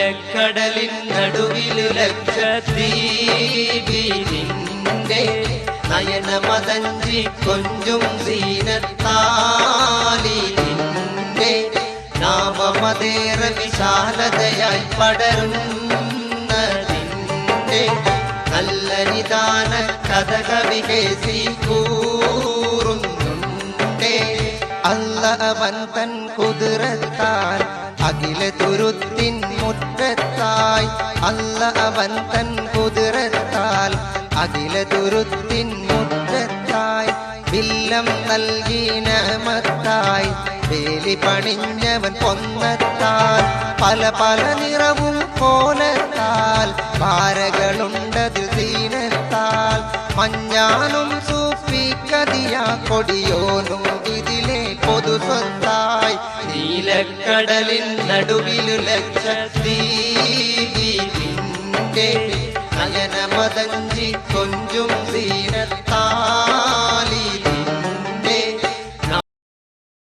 നീലക്കടലിൻ നടുവിലു ലക്ഷദ്വീപിന്റെ നയനമതഞ്ചി കൊഞ്ചും സീനത്താലിന്റെ നാമമതേറെ വിശാലതയായി പടരുന്നതിന്റെ നല്ല നിദാന കഥകവി കേസി കൂറുന്നുണ്ടേ. അല്ല അവൻ തൻ കുതിരത്താൽ അഖില തുരുത്തിൻ മുറ്റത്തായി. അല്ല അവൻ തൻ കുതിരത്താൽ അഖില തുരുത്തിൻ മുറ്റത്തായി. വില്ലം നൽകി നമത്തായി വേലി പണിഞ്ഞവൻ പൊന്നത്താൽ. പല പല നിറവും കോലത്താൽ പാരകളുണ്ടതിൽ സീനത്താൽ. മഞ്ഞാനും സൂഫിക്കതിയാ കൊടിയോനും ഇതിലെ പൊതുസ്വത്തായി. നീലക്കടലിൻ നടുവിലു ലക്ഷദ്വീപിന്റെ നയനമതഞ്ചി കൊഞ്ചും സീനത്താൽ.